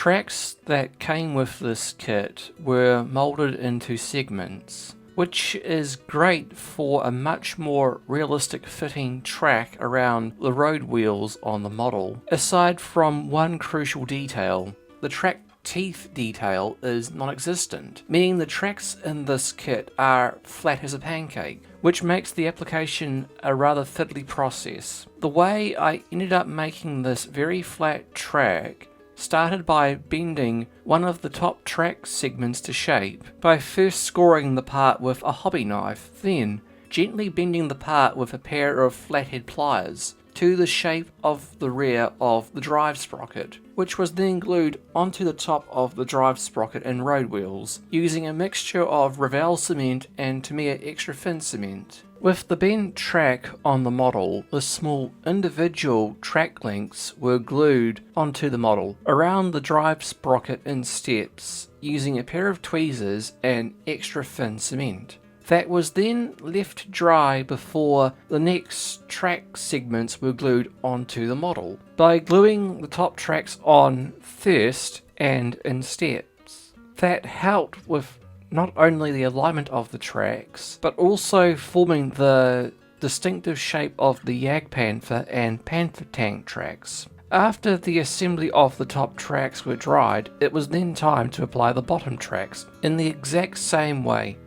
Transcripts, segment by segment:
tracks that came with this kit were moulded into segments, which is great for a much more realistic fitting track around the road wheels on the model. Aside from one crucial detail, the track teeth detail is non-existent, meaning the tracks in this kit are flat as a pancake, which makes the application a rather fiddly process. The way I ended up making this very flat track started by bending one of the top track segments to shape by first scoring the part with a hobby knife, then gently bending the part with a pair of flathead pliers to the shape of the rear of the drive sprocket, which was then glued onto the top of the drive sprocket and road wheels using a mixture of Revell cement and Tamiya extra thin cement. With the bent track on the model, the small individual track links were glued onto the model around the drive sprocket in steps using a pair of tweezers and extra thin cement. That was then left dry before the next track segments were glued onto the model by gluing the top tracks on first and in steps. That helped with not only the alignment of the tracks, but also forming the distinctive shape of the Jagdpanther and Panther Tank tracks. After the assembly of the top tracks were dried, it was then time to apply the bottom tracks in the exact same way.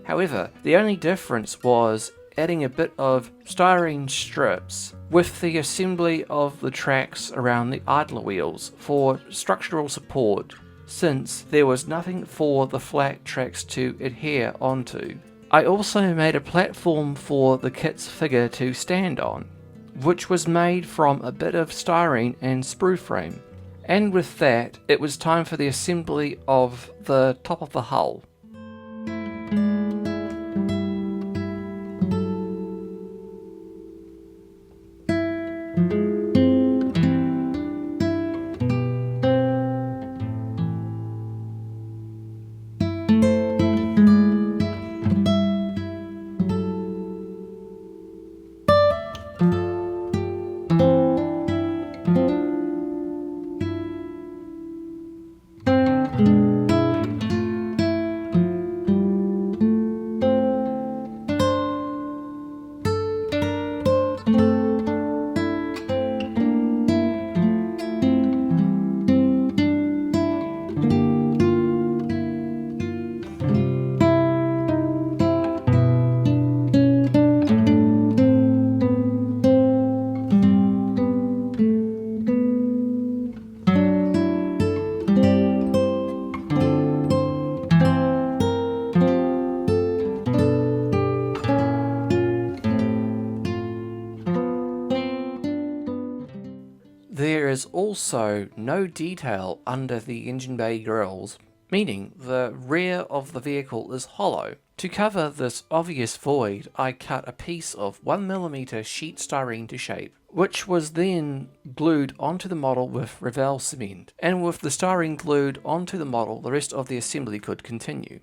However, the only difference was adding a bit of styrene strips with the assembly of the tracks around the idler wheels for structural support, since there was nothing for the flat tracks to adhere onto. I also made a platform for the kit's figure to stand on, which was made from a bit of styrene and sprue frame. And with that, it was time for the assembly of the top of the hull. There is also no detail under the engine bay grills, meaning the rear of the vehicle is hollow. To cover this obvious void, I cut a piece of 1mm sheet styrene to shape, which was then glued onto the model with Revell cement, and with the styrene glued onto the model, the rest of the assembly could continue.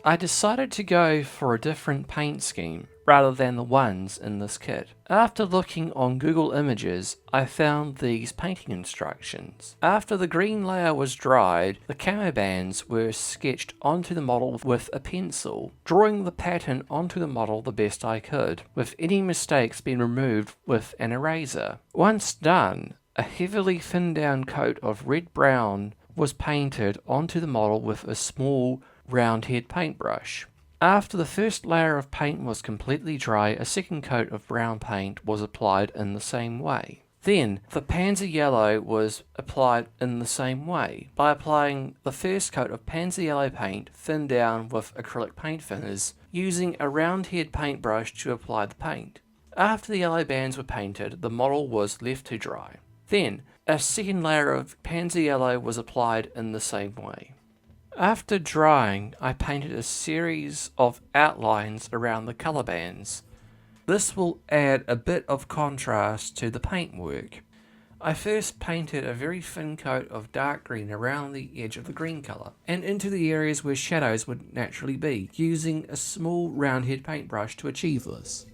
I decided to go for a different paint scheme rather than the ones in this kit. After looking on Google Images, I found these painting instructions. After the green layer was dried, the camo bands were sketched onto the model with a pencil, drawing the pattern onto the model the best I could, with any mistakes being removed with an eraser. Once done, a heavily thinned down coat of red-brown was painted onto the model with a small round head paintbrush. After the first layer of paint was completely dry, a second coat of brown paint was applied in the same way. Then, the Panzer Yellow was applied in the same way, by applying the first coat of Panzer Yellow paint thinned down with acrylic paint thinners, using a round head paintbrush to apply the paint. After the yellow bands were painted, the model was left to dry. Then, a second layer of Panzer Yellow was applied in the same way. After drying, I painted a series of outlines around the colour bands. This will add a bit of contrast to the paintwork. I first painted a very thin coat of dark green around the edge of the green colour, and into the areas where shadows would naturally be, using a small roundhead paintbrush to achieve this.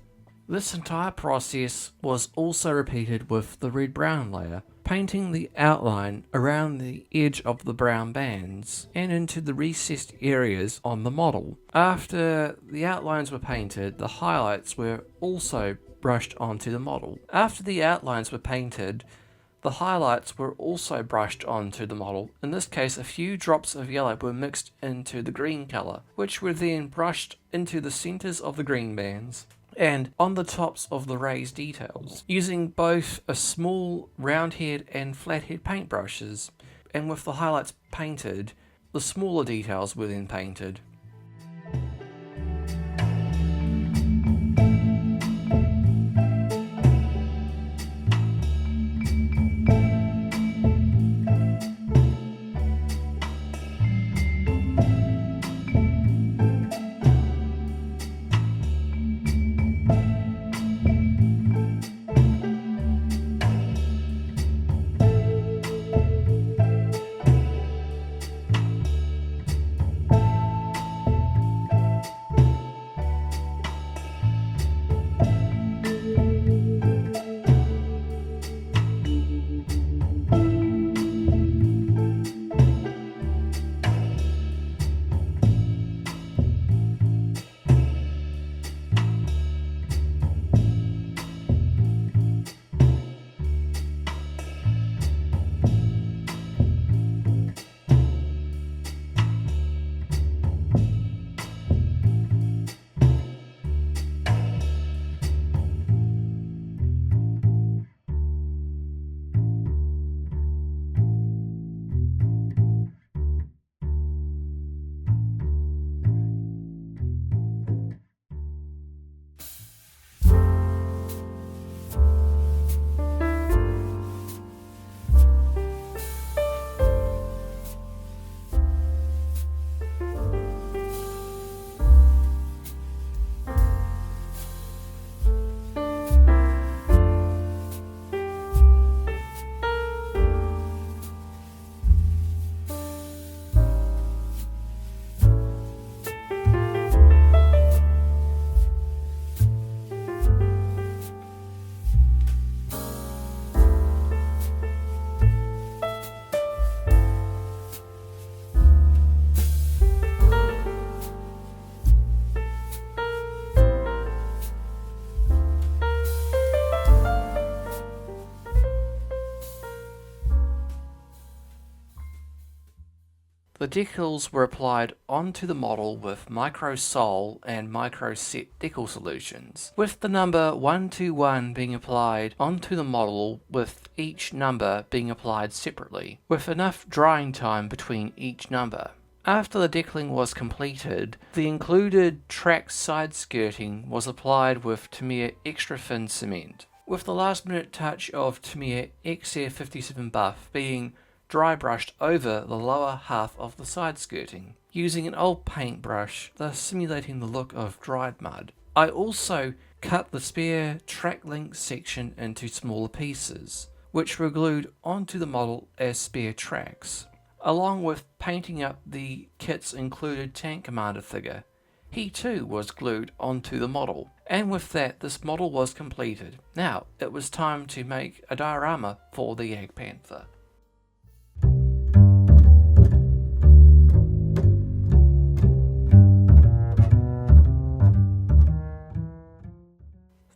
This entire process was also repeated with the red-brown layer, painting the outline around the edge of the brown bands and into the recessed areas on the model. After the outlines were painted, the highlights were also brushed onto the model. After the outlines were painted, the highlights were also brushed onto the model. In this case, a few drops of yellow were mixed into the green colour, which were then brushed into the centres of the green bands and on the tops of the raised details, using both a small roundhead and flathead paintbrushes, and with the highlights painted, the smaller details were then painted. The decals were applied onto the model with micro sol and micro set decal solutions, with the number 121 being applied onto the model with each number being applied separately, with enough drying time between each number. After the decaling was completed, the included track side skirting was applied with Tamiya extra thin cement, with the last minute touch of Tamiya XR57 buff being dry brushed over the lower half of the side skirting, using an old paintbrush, thus simulating the look of dried mud. I also cut the spare track link section into smaller pieces, which were glued onto the model as spare tracks. along with painting up the kit's included tank commander figure. He too was glued onto the model, and with that this model was completed. Now it was time to make a diorama for the Jagdpanther.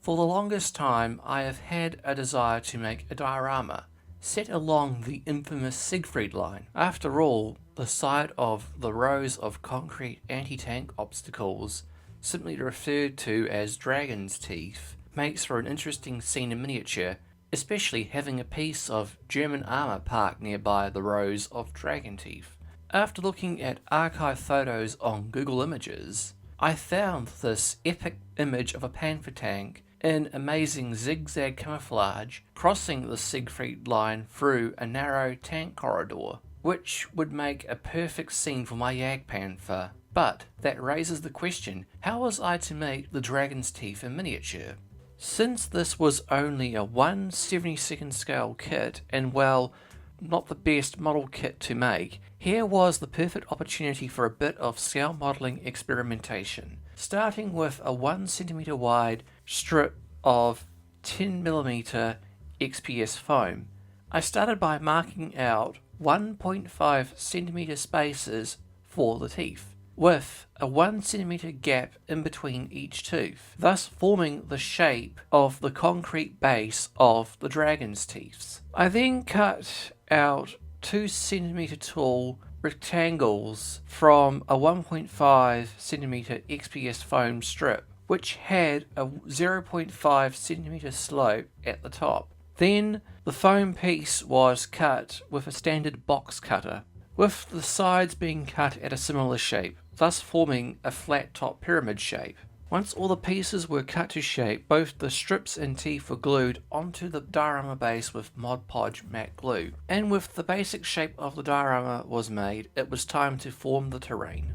For the longest time I have had a desire to make a diorama set along the infamous Siegfried line. After all, the sight of the rows of concrete anti-tank obstacles, simply referred to as dragon's teeth, makes for an interesting scene in miniature, especially having a piece of German armour parked nearby the rows of dragon teeth. After looking at archive photos on Google Images, I found this epic image of a Panther tank in amazing zigzag camouflage crossing the Siegfried line through a narrow tank corridor, which would make a perfect scene for my Jagdpanther. But that raises the question, how was I to make the dragon's teeth in miniature? Since this was only a 1/72nd scale kit, and well, not the best model kit to make, here was the perfect opportunity for a bit of scale modelling experimentation. Starting with a 1 cm wide strip of 10mm XPS foam, I started by marking out 1.5 cm spaces for the teeth, with a 1 cm gap in between each tooth, thus forming the shape of the concrete base of the dragon's teeth. I then cut out 2 cm tall rectangles from a 1.5 cm XPS foam strip, which had a 0.5 cm slope at the top. Then the foam piece was cut with a standard box cutter, with the sides being cut at a similar shape, thus forming a flat top pyramid shape. Once all the pieces were cut to shape, both the strips and teeth were glued onto the diorama base with Mod Podge matte glue. And with the basic shape of the diorama was made, it was time to form the terrain.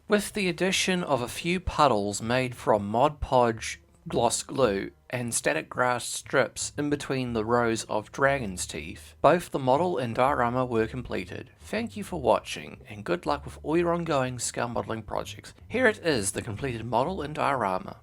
With the addition of a few puddles made from Mod Podge gloss glue and static grass strips in between the rows of dragon's teeth, both the model and diorama were completed. Thank you for watching, and good luck with all your ongoing scale modelling projects. Here it is, the completed model and diorama.